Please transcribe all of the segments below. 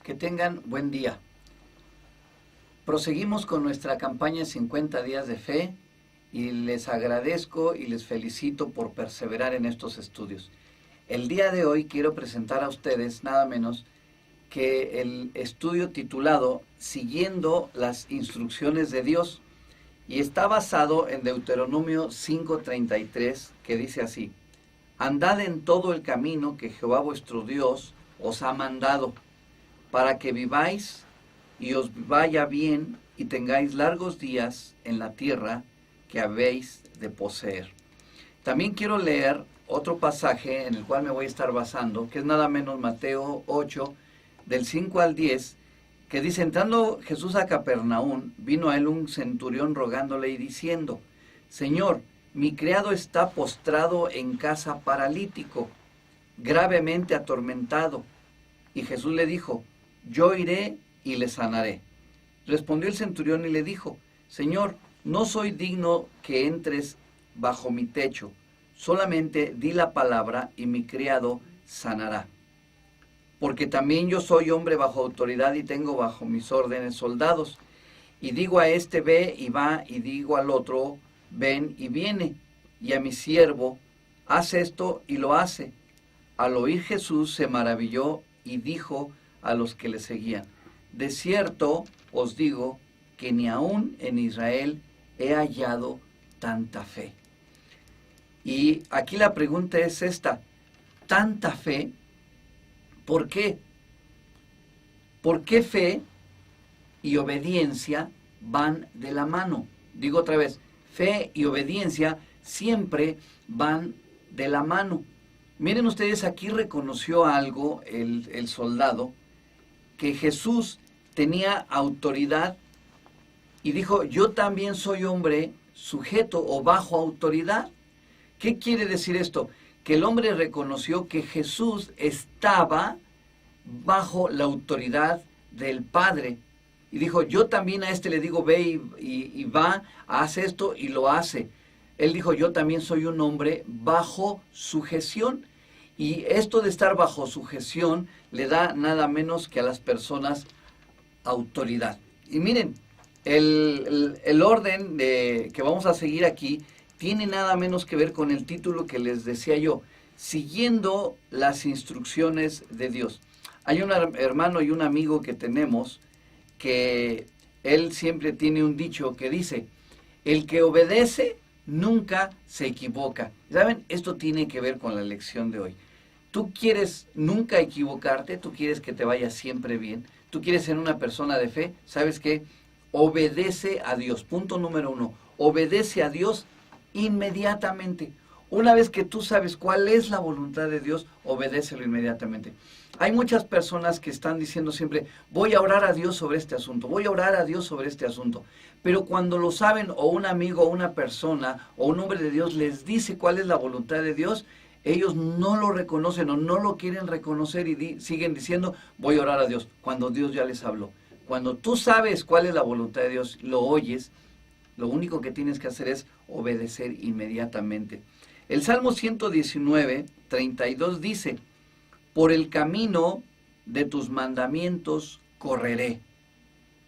Que tengan buen día. Proseguimos con nuestra campaña 50 días de fe y les agradezco y les felicito por perseverar en estos estudios. El día de hoy quiero presentar a ustedes nada menos que el estudio titulado Siguiendo las instrucciones de Dios, y está basado en Deuteronomio 5:33, que dice así: Andad en todo el camino que Jehová vuestro Dios os ha mandado, para que viváis y os vaya bien y tengáis largos días en la tierra que habéis de poseer. También quiero leer otro pasaje en el cual me voy a estar basando, que es nada menos Mateo 8, del 5 al 10, que dice: entrando Jesús a Capernaum, vino a él un centurión rogándole y diciendo: Señor, mi criado está postrado en casa paralítico, gravemente atormentado. Y Jesús le dijo: yo iré y le sanaré. Respondió el centurión y le dijo: Señor, no soy digno que entres bajo mi techo, solamente di la palabra y mi criado sanará. Porque también yo soy hombre bajo autoridad y tengo bajo mis órdenes soldados. Y digo a este: ve y va, y digo al otro: ven y viene. Y a mi siervo: haz esto, y lo hace. Al oír Jesús se maravilló y dijo a los que le seguían: de cierto os digo que ni aún en Israel he hallado tanta fe. Y aquí la pregunta es esta: ¿tanta fe? ¿Por qué? ¿Por qué fe y obediencia van de la mano? Digo otra vez, fe y obediencia siempre van de la mano. Miren ustedes, aquí reconoció algo el soldado, que Jesús tenía autoridad, y dijo: yo también soy hombre sujeto o bajo autoridad. ¿Qué quiere decir esto? Que el hombre reconoció que Jesús estaba bajo la autoridad del Padre. Y dijo: yo también a este le digo: ve y va, hace esto, y lo hace. Él dijo: yo también soy un hombre bajo sujeción. Y esto de estar bajo sujeción le da nada menos que a las personas autoridad. Y miren, el orden que vamos a seguir aquí tiene nada menos que ver con el título que les decía yo: Siguiendo las instrucciones de Dios. Hay un hermano y un amigo que tenemos que él siempre tiene un dicho que dice: el que obedece nunca se equivoca. ¿Saben? Esto tiene que ver con la lección de hoy. Tú quieres nunca equivocarte, tú quieres que te vaya siempre bien, tú quieres ser una persona de fe. ¿Sabes qué? Obedece a Dios. Punto número 1, obedece a Dios inmediatamente. Una vez que tú sabes cuál es la voluntad de Dios, obedécelo inmediatamente. Hay muchas personas que están diciendo siempre: voy a orar a Dios sobre este asunto, voy a orar a Dios sobre este asunto. Pero cuando lo saben, o un amigo, o una persona, o un hombre de Dios les dice cuál es la voluntad de Dios, ellos no lo reconocen o no lo quieren reconocer y siguen diciendo: voy a orar a Dios, cuando Dios ya les habló. Cuando tú sabes cuál es la voluntad de Dios, lo oyes, lo único que tienes que hacer es obedecer inmediatamente. El Salmo 119, 32 dice: por el camino de tus mandamientos correré,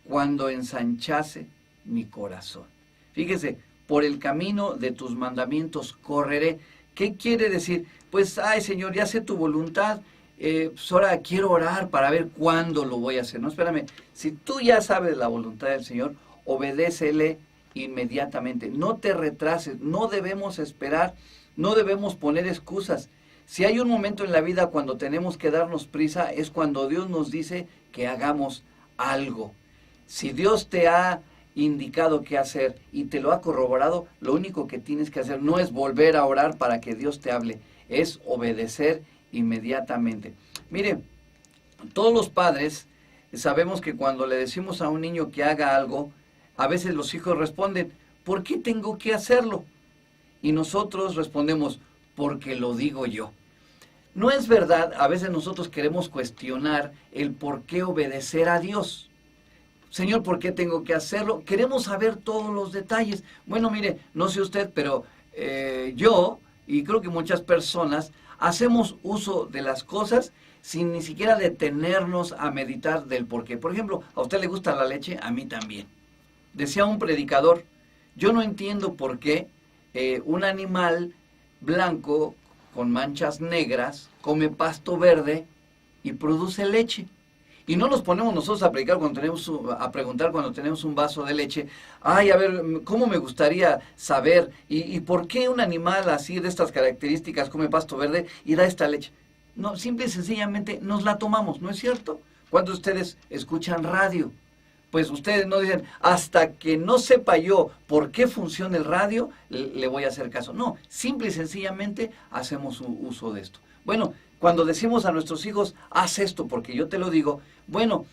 cuando ensanchase mi corazón. Fíjese, por el camino de tus mandamientos correré. ¿Qué quiere decir? Pues, ay Señor, ya sé tu voluntad, pues ahora quiero orar para ver cuándo lo voy a hacer. No, espérame, si tú ya sabes la voluntad del Señor, obedécele inmediatamente. No te retrases, no debemos esperar, no debemos poner excusas. Si hay un momento en la vida cuando tenemos que darnos prisa, es cuando Dios nos dice que hagamos algo. Si Dios te ha indicado qué hacer y te lo ha corroborado, lo único que tienes que hacer no es volver a orar para que Dios te hable, es obedecer inmediatamente. Mire, todos los padres sabemos que cuando le decimos a un niño que haga algo, a veces los hijos responden: ¿por qué tengo que hacerlo? Y nosotros respondemos: porque lo digo yo. No es verdad, a veces nosotros queremos cuestionar el por qué obedecer a Dios. Señor, ¿por qué tengo que hacerlo? Queremos saber todos los detalles. Bueno, mire, no sé usted, pero yo, y creo que muchas personas, hacemos uso de las cosas sin ni siquiera detenernos a meditar del por qué. Por ejemplo, ¿a usted le gusta la leche? A mí también. Decía un predicador, yo no entiendo por qué un animal blanco con manchas negras come pasto verde y produce leche. Y no nos ponemos nosotros a predicar a preguntar cuando tenemos un vaso de leche, ay, a ver, ¿cómo me gustaría saber? ¿Y por qué un animal así de estas características come pasto verde y da esta leche? No, simple y sencillamente nos la tomamos, ¿no es cierto? Cuando ustedes escuchan radio, pues ustedes no dicen, hasta que no sepa yo por qué funciona el radio, le voy a hacer caso. No, simple y sencillamente hacemos uso de esto. Bueno, cuando decimos a nuestros hijos, haz esto porque yo te lo digo, bueno,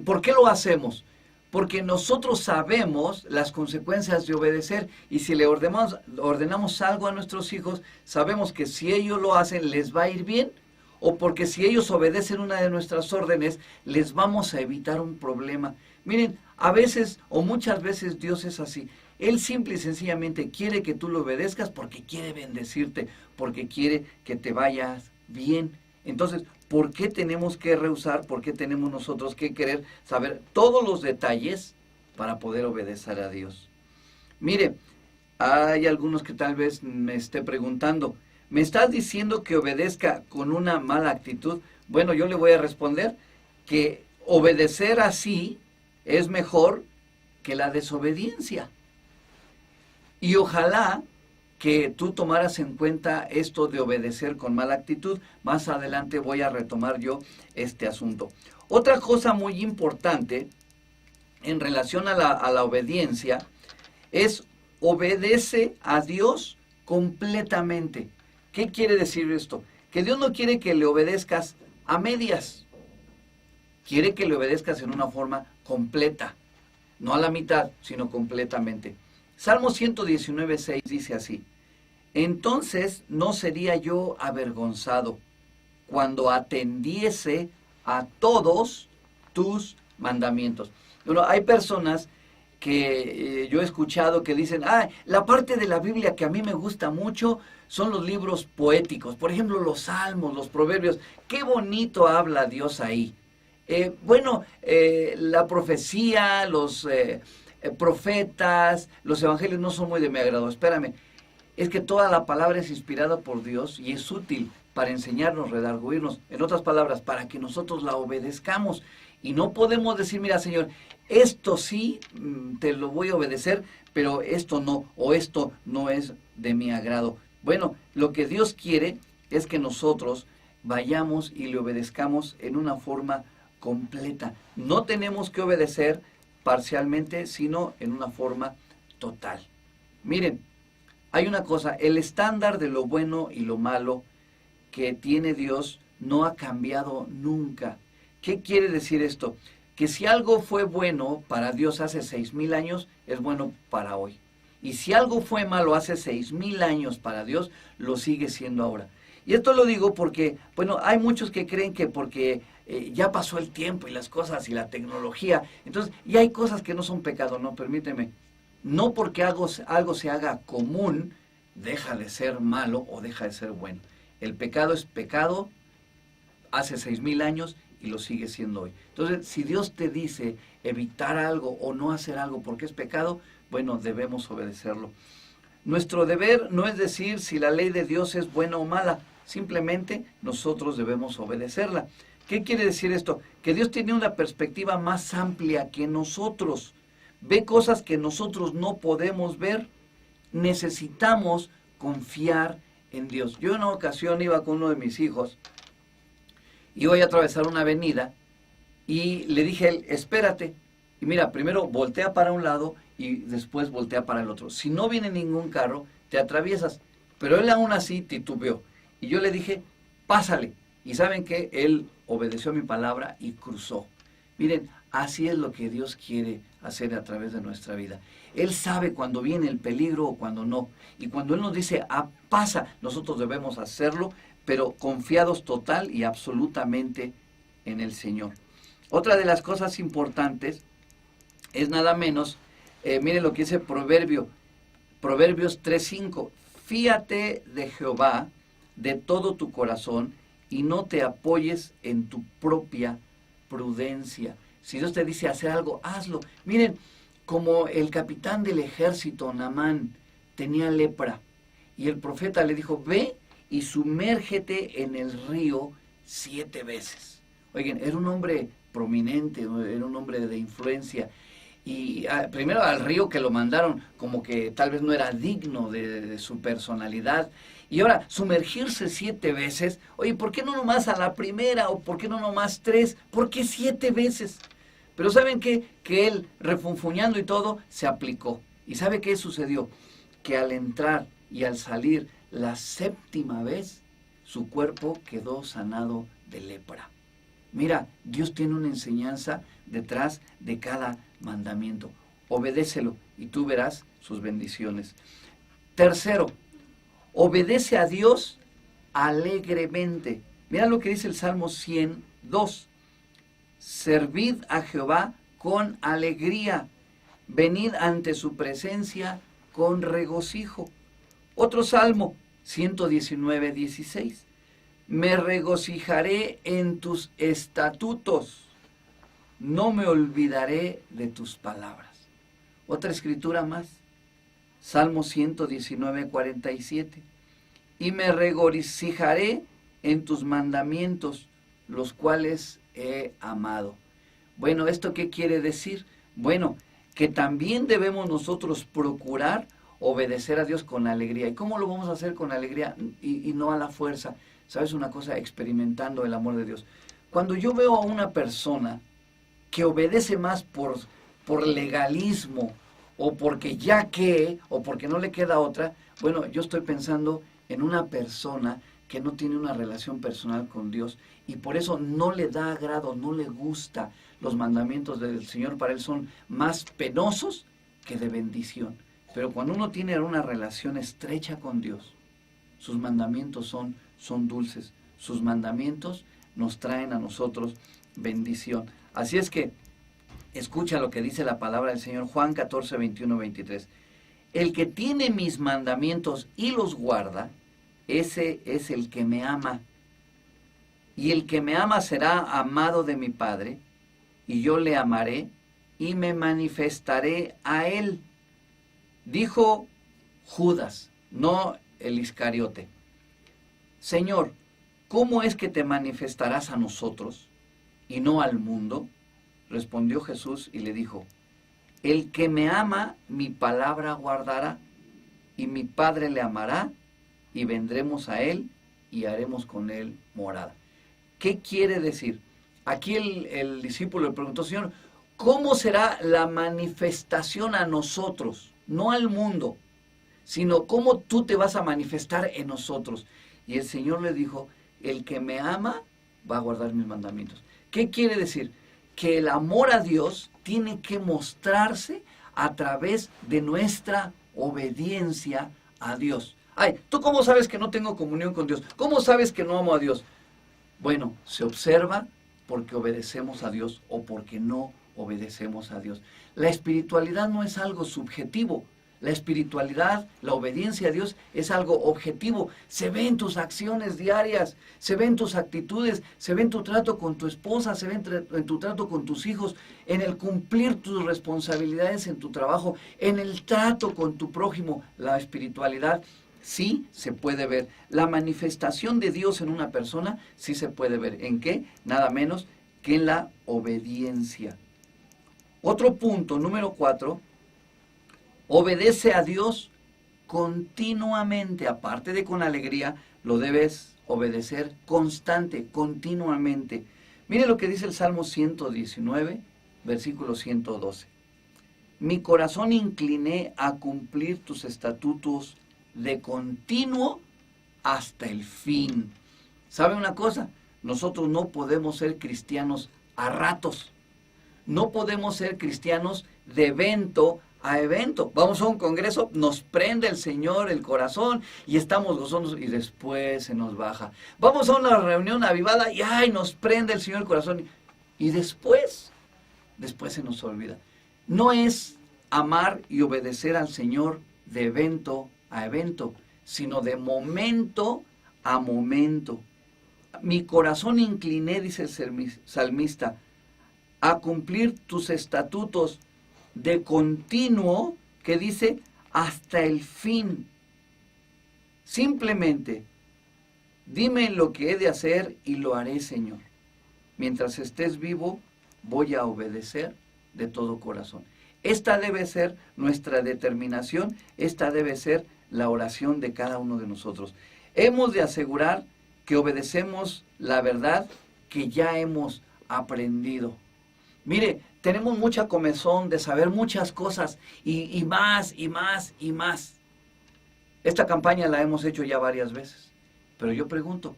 ¿por qué lo hacemos? Porque nosotros sabemos las consecuencias de obedecer y si le ordenamos algo a nuestros hijos, sabemos que si ellos lo hacen les va a ir bien o porque si ellos obedecen una de nuestras órdenes les vamos a evitar un problema. Miren, a veces o muchas veces Dios es así. Él simple y sencillamente quiere que tú lo obedezcas porque quiere bendecirte, porque quiere que te vayas bien. Entonces, ¿por qué tenemos que rehusar? ¿Por qué tenemos nosotros que querer saber todos los detalles para poder obedecer a Dios? Mire, hay algunos que tal vez me esté preguntando, ¿me estás diciendo que obedezca con una mala actitud? Bueno, yo le voy a responder que obedecer así es mejor que la desobediencia. Y ojalá que tú tomaras en cuenta esto de obedecer con mala actitud. Más adelante voy a retomar yo este asunto. Otra cosa muy importante en relación a la obediencia es obedece a Dios completamente. ¿Qué quiere decir esto? Que Dios no quiere que le obedezcas a medias. Quiere que le obedezcas en una forma completa. No a la mitad, sino completamente. Salmo 119:6 dice así, entonces no sería yo avergonzado cuando atendiese a todos tus mandamientos. Bueno, hay personas que yo he escuchado que dicen, la parte de la Biblia que a mí me gusta mucho son los libros poéticos, por ejemplo, los salmos, los proverbios, qué bonito habla Dios ahí. La profecía, los profetas, los evangelios no son muy de mi agrado. Espérame, es que toda la palabra es inspirada por Dios y es útil para enseñarnos, redarguirnos. En otras palabras, para que nosotros la obedezcamos. Y no podemos decir, mira, Señor, esto sí te lo voy a obedecer, pero esto no, o esto no es de mi agrado. Bueno, lo que Dios quiere es que nosotros vayamos y le obedezcamos en una forma completa. No tenemos que obedecer parcialmente, sino en una forma total. Miren, hay una cosa, el estándar de lo bueno y lo malo que tiene Dios no ha cambiado nunca. ¿Qué quiere decir esto? Que si algo fue bueno para Dios hace 6,000 años, es bueno para hoy. Y si algo fue malo hace 6,000 años para Dios, lo sigue siendo ahora. Y esto lo digo porque, hay muchos que creen que porque ya pasó el tiempo y las cosas y la tecnología, entonces ya hay cosas que no son pecado. No, permíteme, no porque algo se haga común, deja de ser malo o deja de ser bueno. El pecado es pecado hace 6,000 años y lo sigue siendo hoy. Entonces, si Dios te dice evitar algo o no hacer algo porque es pecado, debemos obedecerlo. Nuestro deber no es decir si la ley de Dios es buena o mala, simplemente nosotros debemos obedecerla. ¿Qué quiere decir esto? Que Dios tiene una perspectiva más amplia que nosotros. Ve cosas que nosotros no podemos ver. Necesitamos confiar en Dios. Yo en una ocasión iba con uno de mis hijos y voy a atravesar una avenida y le dije a él, espérate. Y mira, primero voltea para un lado y después voltea para el otro. Si no viene ningún carro, te atraviesas. Pero él aún así titubeó. Y yo le dije, pásale. Y ¿saben qué? Él obedeció mi palabra y cruzó. Miren, así es lo que Dios quiere hacer a través de nuestra vida. Él sabe cuando viene el peligro o cuando no. Y cuando Él nos dice, pasa, nosotros debemos hacerlo, pero confiados total y absolutamente en el Señor. Otra de las cosas importantes es nada menos, miren lo que dice Proverbios 3:5. Fíate de Jehová de todo tu corazón y no te apoyes en tu propia prudencia. Si Dios te dice hacer algo, hazlo. Miren, como el capitán del ejército, Naamán, tenía lepra, y el profeta le dijo, ve y sumérgete en el río 7 veces. Oigan, era un hombre prominente, era un hombre de influencia, y primero al río que lo mandaron, como que tal vez no era digno de su personalidad, y ahora sumergirse 7 veces, oye, ¿por qué no nomás a la primera, o por qué no nomás 3? ¿Por qué 7 veces? Pero ¿saben qué? Que él, refunfuñando y todo, se aplicó. ¿Y sabe qué sucedió? Que al entrar y al salir la 7ª vez, su cuerpo quedó sanado de lepra. Mira, Dios tiene una enseñanza detrás de cada mandamiento. Obedécelo y tú verás sus bendiciones. Tercero, obedece a Dios alegremente. Mira lo que dice el Salmo 102. Servid a Jehová con alegría, venid ante su presencia con regocijo. Otro salmo, 119:16. Me regocijaré en tus estatutos, no me olvidaré de tus palabras. Otra escritura más, Salmo 119:47. Y me regocijaré en tus mandamientos, los cuales he amado. Bueno, ¿esto qué quiere decir? Bueno, que también debemos nosotros procurar obedecer a Dios con alegría. ¿Y cómo lo vamos a hacer con alegría y no a la fuerza? ¿Sabes una cosa? Experimentando el amor de Dios. Cuando yo veo a una persona que obedece más por legalismo, o porque o porque no le queda otra, bueno, yo estoy pensando en una persona que no tiene una relación personal con Dios, y por eso no le da agrado, no le gusta. Los mandamientos del Señor para él son más penosos que de bendición. Pero cuando uno tiene una relación estrecha con Dios, sus mandamientos son dulces. Sus mandamientos nos traen a nosotros bendición. Así es que, escucha lo que dice la palabra del Señor, Juan 14, 21, 23. El que tiene mis mandamientos y los guarda, ese es el que me ama. Y el que me ama será amado de mi Padre, y yo le amaré y me manifestaré a él. Dijo Judas, no el Iscariote. Señor, ¿cómo es que te manifestarás a nosotros y no al mundo? Respondió Jesús y le dijo, el que me ama, mi palabra guardará, y mi Padre le amará, y vendremos a él y haremos con él morada. ¿Qué quiere decir? Aquí el discípulo le preguntó, Señor, ¿cómo será la manifestación a nosotros? No al mundo, sino cómo tú te vas a manifestar en nosotros. Y el Señor le dijo, el que me ama va a guardar mis mandamientos. ¿Qué quiere decir? Que el amor a Dios tiene que mostrarse a través de nuestra obediencia a Dios. Ay, ¿tú cómo sabes que no tengo comunión con Dios? ¿Cómo sabes que no amo a Dios? Bueno, se observa porque obedecemos a Dios o porque no obedecemos a Dios. La espiritualidad no es algo subjetivo. La espiritualidad, la obediencia a Dios es algo objetivo. Se ve en tus acciones diarias, se ve en tus actitudes, se ve en tu trato con tu esposa, se ve en tu trato con tus hijos, en el cumplir tus responsabilidades en tu trabajo, en el trato con tu prójimo. La espiritualidad sí se puede ver. La manifestación de Dios en una persona sí se puede ver. ¿En qué? Nada menos que en la obediencia. Otro punto, número 4, obedece a Dios continuamente. Aparte de con alegría, lo debes obedecer continuamente. Mire lo que dice el Salmo 119, versículo 112. Mi corazón incliné a cumplir tus estatutos de continuo hasta el fin. ¿Sabe una cosa? Nosotros no podemos ser cristianos a ratos. No podemos ser cristianos de evento a evento. Vamos a un congreso, nos prende el Señor el corazón y estamos gozosos y después se nos baja. Vamos a una reunión avivada y ¡ay! Nos prende el Señor el corazón y después se nos olvida. No es amar y obedecer al Señor de evento a evento, sino de momento a momento. mi corazón incliné, dice el salmista, a cumplir tus estatutos de continuo, que dice, hasta el fin. Simplemente, dime lo que he de hacer y lo haré, Señor. Mientras estés vivo, voy a obedecer de todo corazón. Esta debe ser nuestra determinación, esta debe ser la oración de cada uno de nosotros. Hemos de asegurar que obedecemos la verdad que ya hemos aprendido. Mire, tenemos mucha comezón de saber muchas cosas y más y más y más. Esta campaña la hemos hecho ya varias veces, pero yo pregunto,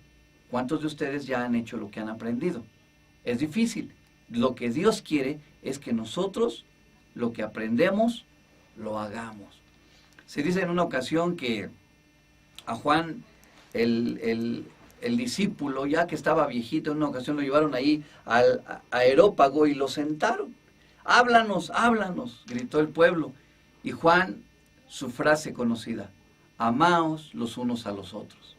¿cuántos de ustedes ya han hecho lo que han aprendido? Es difícil. Lo que Dios quiere es que nosotros lo que aprendemos lo hagamos. Se dice en una ocasión que a Juan, el discípulo, ya que estaba viejito, en una ocasión lo llevaron ahí al aerópago y lo sentaron. Háblanos, háblanos, gritó el pueblo. Y Juan, su frase conocida, amaos los unos a los otros.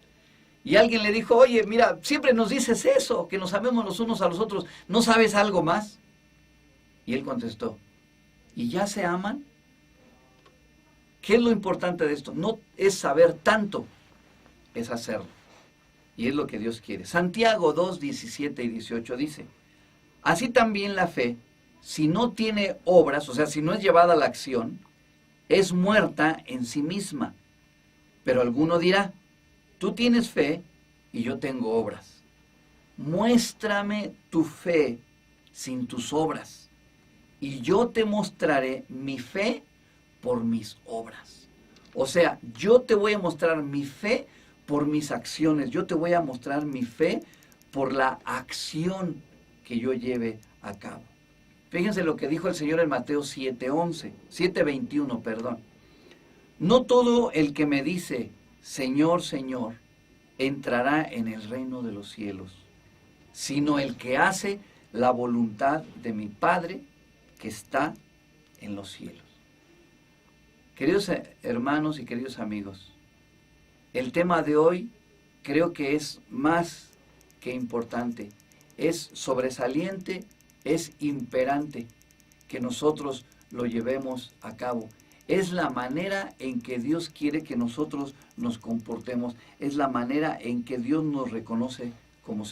Y alguien le dijo, oye, mira, siempre nos dices eso, que nos amemos los unos a los otros, ¿no sabes algo más? Y él contestó, ¿y ya se aman? ¿Qué es lo importante de esto? No es saber tanto, es hacerlo. Y es lo que Dios quiere. Santiago 2, 17 y 18 dice, así también la fe, si no tiene obras, o sea, si no es llevada a la acción, es muerta en sí misma. Pero alguno dirá, tú tienes fe y yo tengo obras. Muéstrame tu fe sin tus obras, y yo te mostraré mi fe por mis obras. O sea, yo te voy a mostrar mi fe por mis acciones. Yo te voy a mostrar mi fe por la acción que yo lleve a cabo. Fíjense lo que dijo el Señor en Mateo 7:21, perdón. No todo el que me dice, Señor, Señor, entrará en el reino de los cielos, sino el que hace la voluntad de mi Padre que está en los cielos. Queridos hermanos y queridos amigos, el tema de hoy creo que es más que importante, es sobresaliente, es imperante que nosotros lo llevemos a cabo. Es la manera en que Dios quiere que nosotros nos comportemos, es la manera en que Dios nos reconoce como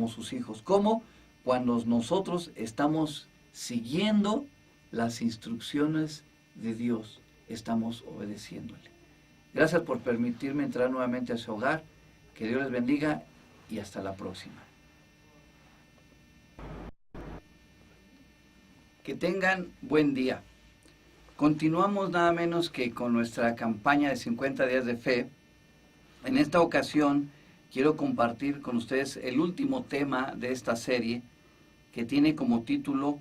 sus hijos, como cuando nosotros estamos siguiendo las instrucciones de Dios, estamos obedeciéndole. Gracias por permitirme entrar nuevamente a su hogar. Que Dios les bendiga y hasta la próxima. Que tengan buen día. Continuamos nada menos que con nuestra campaña de 50 días de fe. En esta ocasión quiero compartir con ustedes el último tema de esta serie, que tiene como título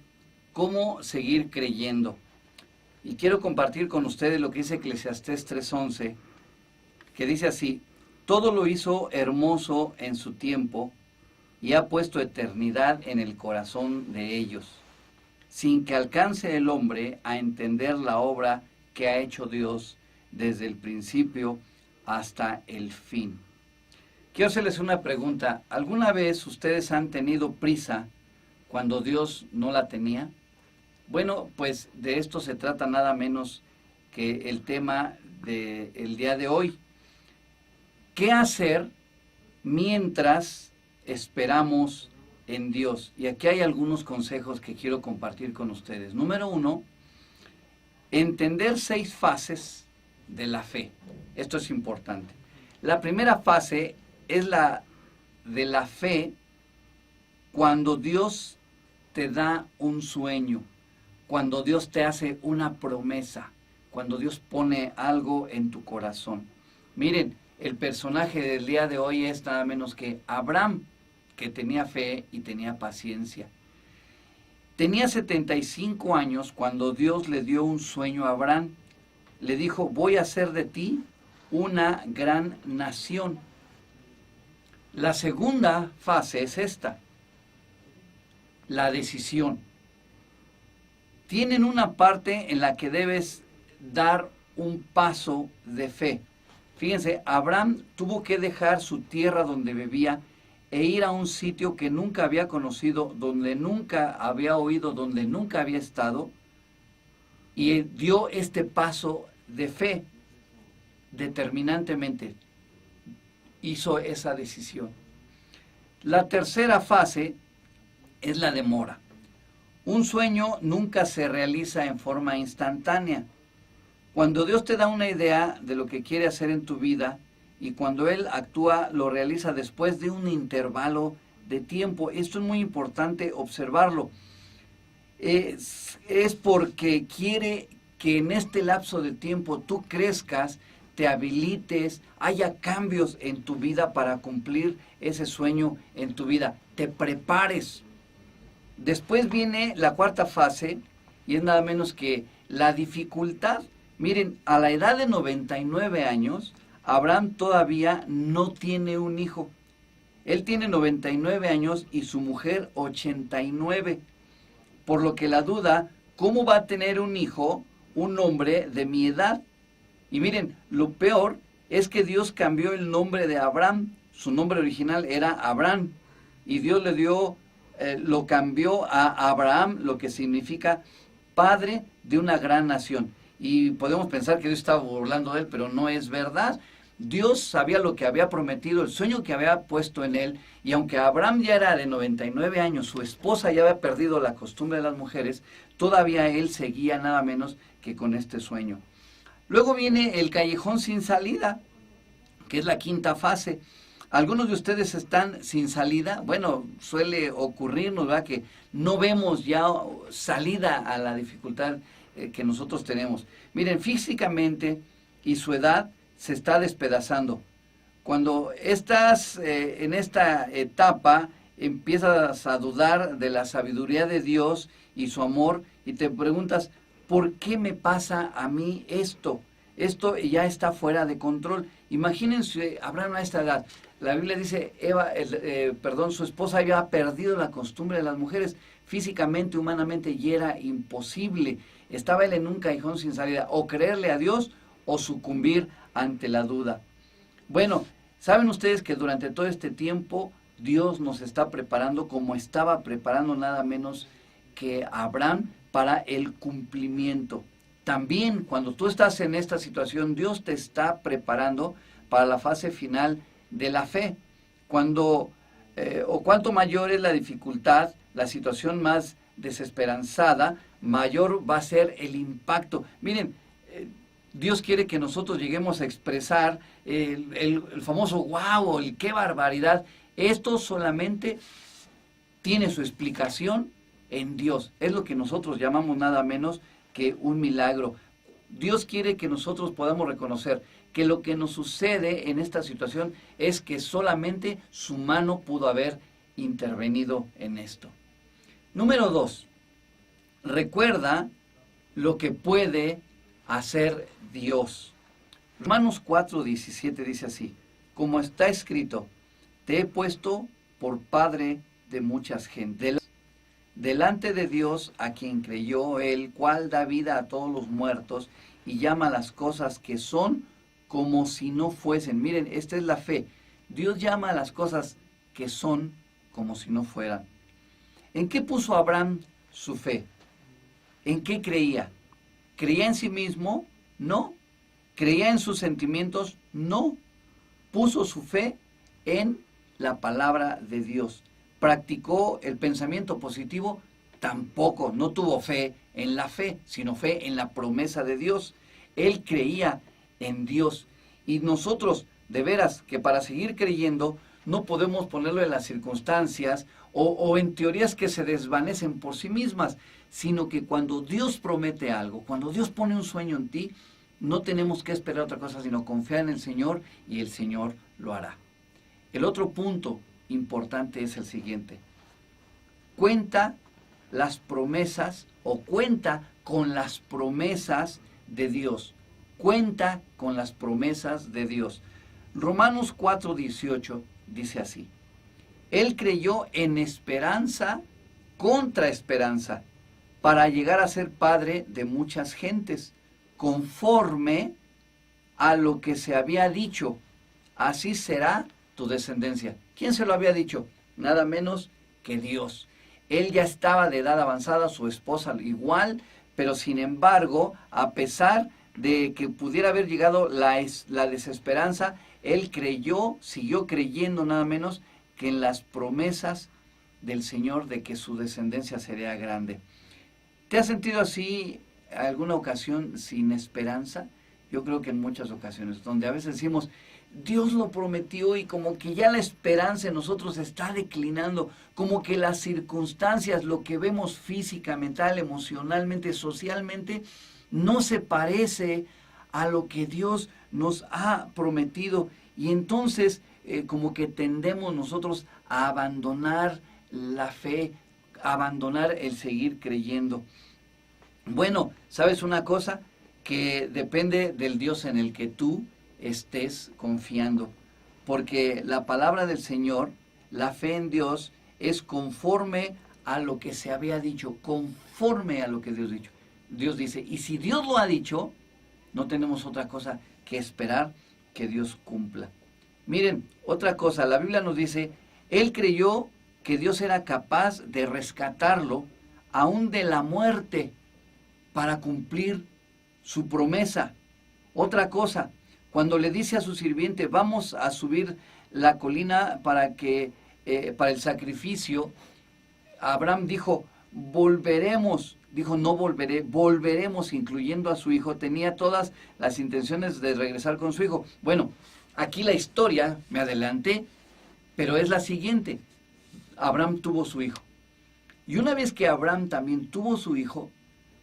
¿Cómo seguir creyendo? Y quiero compartir con ustedes lo que dice Eclesiastés 3:11, que dice así, todo lo hizo hermoso en su tiempo y ha puesto eternidad en el corazón de ellos, sin que alcance el hombre a entender la obra que ha hecho Dios desde el principio hasta el fin. Quiero hacerles una pregunta. ¿Alguna vez ustedes han tenido prisa cuando Dios no la tenía? Bueno, pues de esto se trata nada menos que el tema del día de hoy. ¿Qué hacer mientras esperamos en Dios? Y aquí hay algunos consejos que quiero compartir con ustedes. Número 1, entender 6 fases de la fe. Esto es importante. La primera fase es la de la fe cuando Dios te da un sueño, cuando Dios te hace una promesa, cuando Dios pone algo en tu corazón. Miren, el personaje del día de hoy es nada menos que Abraham, que tenía fe y tenía paciencia. Tenía 75 años cuando Dios le dio un sueño a Abraham. Le dijo, voy a hacer de ti una gran nación. La segunda fase es esta, la decisión. Tienen una parte en la que debes dar un paso de fe. Fíjense, Abraham tuvo que dejar su tierra donde vivía e ir a un sitio que nunca había conocido, donde nunca había oído, donde nunca había estado, y dio este paso de fe determinantemente. Hizo esa decisión. La tercera fase es la demora. Un sueño nunca se realiza en forma instantánea. Cuando Dios te da una idea de lo que quiere hacer en tu vida y cuando Él actúa, lo realiza después de un intervalo de tiempo. Esto es muy importante observarlo. Es porque quiere que en este lapso de tiempo tú crezcas, te habilites, haya cambios en tu vida para cumplir ese sueño en tu vida. Te prepares. Después viene la cuarta fase y es nada menos que la dificultad. Miren, a la edad de 99 años, Abraham todavía no tiene un hijo. Él tiene 99 años y su mujer 89. Por lo que la duda, ¿cómo va a tener un hijo un hombre de mi edad? Y miren, lo peor es que Dios cambió el nombre de Abraham. Su nombre original era Abraham. Y Dios le dio, lo cambió a Abraham, lo que significa padre de una gran nación. Y podemos pensar que Dios estaba burlando de él, pero no es verdad. Dios sabía lo que había prometido, el sueño que había puesto en él, y aunque Abraham ya era de 99 años, su esposa ya había perdido la costumbre de las mujeres, todavía él seguía nada menos que con este sueño. Luego viene el callejón sin salida, que es la quinta fase. Algunos de ustedes están sin salida. Bueno, suele ocurrirnos, ¿verdad?, que no vemos ya salida a la dificultad que nosotros tenemos. Miren, físicamente y su edad se está despedazando. Cuando estás en esta etapa, empiezas a dudar de la sabiduría de Dios y su amor y te preguntas, ¿por qué me pasa a mí esto? Esto ya está fuera de control. Imagínense, Abraham a esta edad. La Biblia dice, su esposa había perdido la costumbre de las mujeres. Físicamente, humanamente, y era imposible. Estaba él en un callejón sin salida. O creerle a Dios o sucumbir ante la duda. Bueno, ¿saben ustedes que durante todo este tiempo Dios nos está preparando como estaba preparando nada menos que Abraham para el cumplimiento? También cuando tú estás en esta situación, Dios te está preparando para la fase final de la fe. Cuanto mayor es la dificultad, la situación más desesperanzada, mayor va a ser el impacto. Miren, Dios quiere que nosotros lleguemos a expresar el famoso wow o el qué barbaridad. Esto solamente tiene su explicación en Dios. Es lo que nosotros llamamos nada menos que un milagro. Dios quiere que nosotros podamos reconocer que lo que nos sucede en esta situación es que solamente su mano pudo haber intervenido en esto. Número 2. Recuerda lo que puede hacer Dios. Romanos 4:17 dice así: como está escrito, te he puesto por padre de muchas gentes, delante de Dios a quien creyó, el cual da vida a todos los muertos y llama las cosas que son como si no fuesen. Miren, esta es la fe. Dios llama a las cosas que son como si no fueran. ¿En qué puso Abraham su fe? ¿En qué creía? ¿Creía en sí mismo? No. ¿Creía en sus sentimientos? No. Puso su fe en la palabra de Dios. ¿Practicó el pensamiento positivo? Tampoco. No tuvo fe en la fe, sino fe en la promesa de Dios. Él creía en Dios. Y nosotros, de veras, que para seguir creyendo, no podemos ponerlo en las circunstancias o en teorías que se desvanecen por sí mismas, sino que cuando Dios promete algo, cuando Dios pone un sueño en ti, no tenemos que esperar otra cosa, sino confiar en el Señor y el Señor lo hará. El otro punto importante es el siguiente: cuenta las promesas o cuenta con las promesas de Dios. Cuenta con las promesas de Dios. Romanos 4:18 dice así: Él creyó en esperanza contra esperanza para llegar a ser padre de muchas gentes, conforme a lo que se había dicho, así será tu descendencia. ¿Quién se lo había dicho? Nada menos que Dios. Él ya estaba de edad avanzada, su esposa igual, pero sin embargo, a pesar de que pudiera haber llegado la desesperanza, él creyó, siguió creyendo nada menos que en las promesas del Señor de que su descendencia sería grande. ¿Te has sentido así alguna ocasión sin esperanza? Yo creo que en muchas ocasiones, donde a veces decimos, Dios lo prometió y como que ya la esperanza en nosotros está declinando, como que las circunstancias, lo que vemos física, mental, emocionalmente, socialmente, no se parece a lo que Dios nos ha prometido. Y entonces como que tendemos nosotros a abandonar la fe, a abandonar el seguir creyendo. Bueno, ¿sabes una cosa? Que depende del Dios en el que tú estés confiando. Porque la palabra del Señor, la fe en Dios, es conforme a lo que se había dicho, conforme a lo que Dios ha dicho. Dios dice, y si Dios lo ha dicho, no tenemos otra cosa que esperar que Dios cumpla. Miren, otra cosa, la Biblia nos dice, él creyó que Dios era capaz de rescatarlo aún de la muerte para cumplir su promesa. Otra cosa, cuando le dice a su sirviente, vamos a subir la colina para el sacrificio, Abraham dijo, volveremos. Dijo, no volveré, volveremos, incluyendo a su hijo. Tenía todas las intenciones de regresar con su hijo. Bueno, aquí la historia, me adelanté, pero es la siguiente. Abraham tuvo su hijo. Y una vez que Abraham también tuvo su hijo,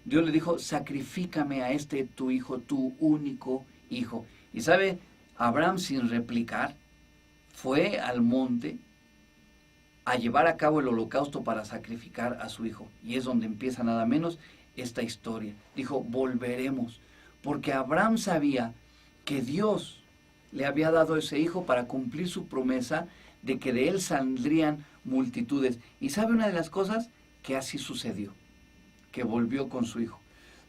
Dios le dijo, sacrifícame a tu hijo, tu único hijo. Y sabe, Abraham sin replicar, fue al monte a llevar a cabo el holocausto para sacrificar a su hijo. Y es donde empieza nada menos esta historia. Dijo, volveremos. Porque Abraham sabía que Dios le había dado ese hijo para cumplir su promesa de que de él saldrían multitudes. Y sabe una de las cosas, que así sucedió, que volvió con su hijo.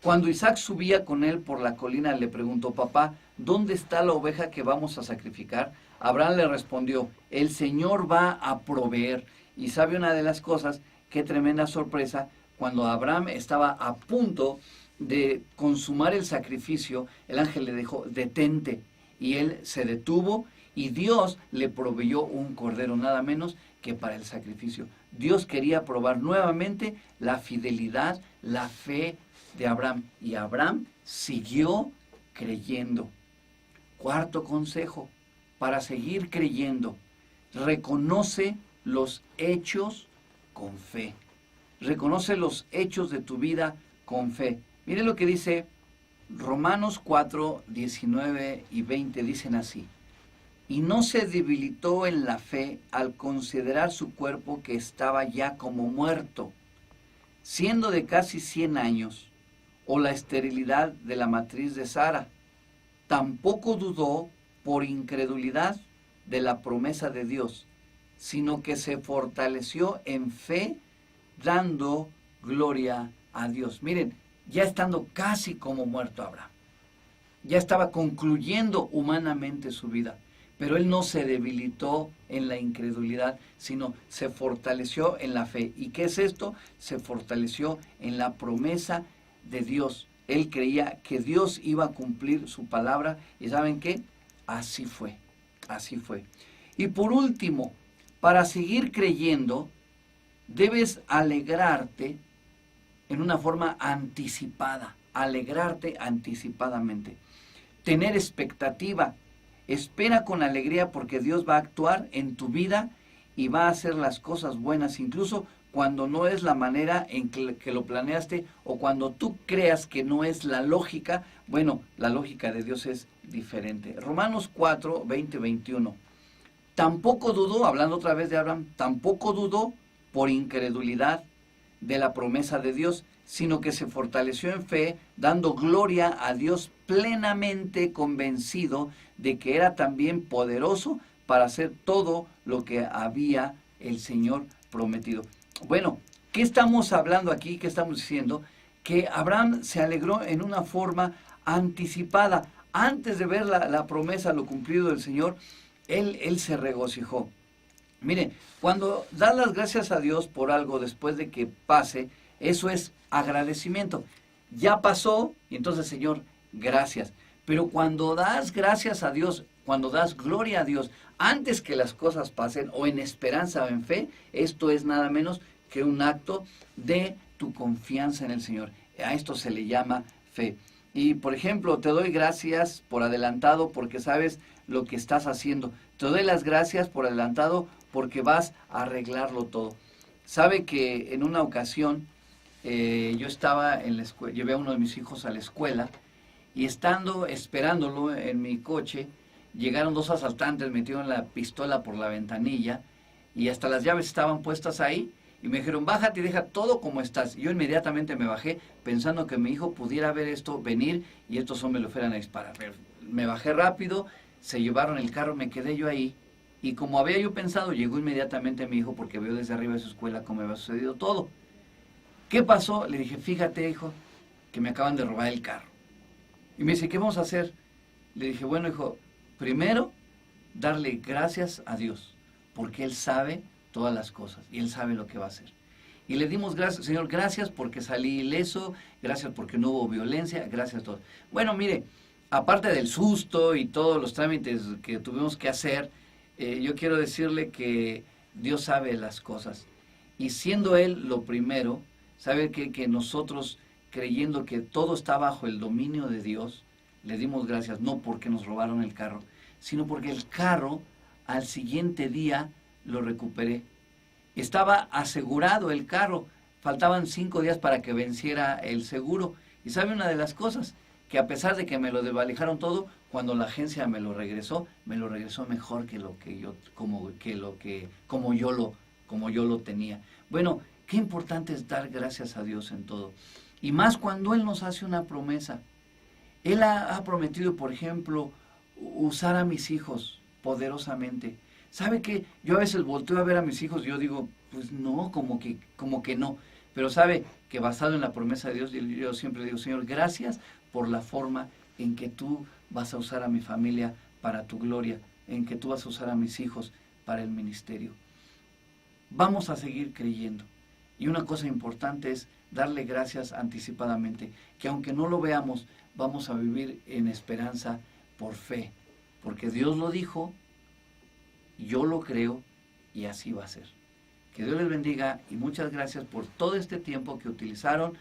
Cuando Isaac subía con él por la colina, le preguntó, papá, ¿dónde está la oveja que vamos a sacrificar? Abraham le respondió, el Señor va a proveer. Y sabe una de las cosas, qué tremenda sorpresa, cuando Abraham estaba a punto de consumar el sacrificio, el ángel le dijo, detente. Y él se detuvo y Dios le proveyó un cordero, nada menos que para el sacrificio. Dios quería probar nuevamente la fidelidad, la fe de Abraham. Y Abraham siguió creyendo. Cuarto consejo, para seguir creyendo, reconoce los hechos con fe. Reconoce los hechos de tu vida con fe. Mire lo que dice Romanos 4, 19 y 20, dicen así. Y no se debilitó en la fe al considerar su cuerpo que estaba ya como muerto, siendo de casi 100 años, o la esterilidad de la matriz de Sara. Tampoco dudó por incredulidad de la promesa de Dios, sino que se fortaleció en fe, dando gloria a Dios. Miren, ya estando casi como muerto Abraham, ya estaba concluyendo humanamente su vida, pero él no se debilitó en la incredulidad, sino se fortaleció en la fe. ¿Y qué es esto? Se fortaleció en la promesa de Dios. Él creía que Dios iba a cumplir su palabra y ¿saben qué? Así fue, así fue. Y por último, para seguir creyendo, debes alegrarte en una forma anticipada, alegrarte anticipadamente, tener expectativa. Espera con alegría porque Dios va a actuar en tu vida y va a hacer las cosas buenas, incluso cuando no es la manera en que lo planeaste o cuando tú creas que no es la lógica. Bueno, la lógica de Dios es diferente. Romanos 4, 20, 21. Tampoco dudó, hablando otra vez de Abraham, tampoco dudó por incredulidad de la promesa de Dios, sino que se fortaleció en fe, dando gloria a Dios, plenamente convencido de que era también poderoso para hacer todo lo que había el Señor prometido. Bueno, ¿qué estamos hablando aquí? ¿Qué estamos diciendo? Que Abraham se alegró en una forma anticipada. Antes de ver la promesa, lo cumplido del Señor, él se regocijó. Mire, cuando das las gracias a Dios por algo después de que pase, eso es agradecimiento. Ya pasó, y entonces, Señor, gracias. Pero cuando das gracias a Dios, cuando das gloria a Dios, antes que las cosas pasen, o en esperanza o en fe, esto es nada menos que un acto de tu confianza en el Señor. A esto se le llama fe. Y, por ejemplo, te doy gracias por adelantado porque sabes lo que estás haciendo. Te doy las gracias por adelantado porque vas a arreglarlo todo. Sabe que en una ocasión yo estaba en la escuela, llevé a uno de mis hijos a la escuela y estando esperándolo en mi coche, llegaron dos asaltantes, metieron la pistola por la ventanilla y hasta las llaves estaban puestas ahí y me dijeron, bájate y deja todo como estás. Y yo inmediatamente me bajé pensando que mi hijo pudiera ver esto venir y estos hombres lo fueran a disparar. Pero me bajé rápido, se llevaron el carro, me quedé yo ahí y como había yo pensado, llegó inmediatamente mi hijo porque vio desde arriba de su escuela cómo había sucedido todo. ¿Qué pasó? Le dije, fíjate, hijo, que me acaban de robar el carro. Y me dice, ¿qué vamos a hacer? Le dije, bueno, hijo, primero, darle gracias a Dios, porque Él sabe todas las cosas y Él sabe lo que va a hacer. Y le dimos gracias, Señor, gracias porque salí ileso, gracias porque no hubo violencia, gracias a todos. Bueno, mire, aparte del susto y todos los trámites que tuvimos que hacer, yo quiero decirle que Dios sabe las cosas. Y siendo Él lo primero, sabe que nosotros, creyendo que todo está bajo el dominio de Dios, le dimos gracias, no porque nos robaron el carro, sino porque el carro al siguiente día lo recuperé. Estaba asegurado el carro, faltaban 5 días para que venciera el seguro. Y sabe una de las cosas, que a pesar de que me lo desvalijaron todo, cuando la agencia me lo regresó mejor que lo que yo, como yo lo tenía. Bueno, qué importante es dar gracias a Dios en todo. Y más cuando Él nos hace una promesa. Él ha prometido, por ejemplo, usar a mis hijos poderosamente. ¿Sabe qué? Yo a veces volteo a ver a mis hijos y yo digo, pues no, como que no. Pero sabe que basado en la promesa de Dios, yo siempre digo, Señor, gracias por la forma en que tú vas a usar a mi familia para tu gloria, en que tú vas a usar a mis hijos para el ministerio. Vamos a seguir creyendo. Y una cosa importante es darle gracias anticipadamente, que aunque no lo veamos, vamos a vivir en esperanza por fe, porque Dios lo dijo, yo lo creo y así va a ser. Que Dios les bendiga y muchas gracias por todo este tiempo que utilizaron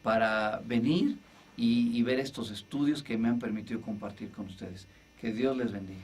para venir y ver estos estudios que me han permitido compartir con ustedes. Que Dios les bendiga.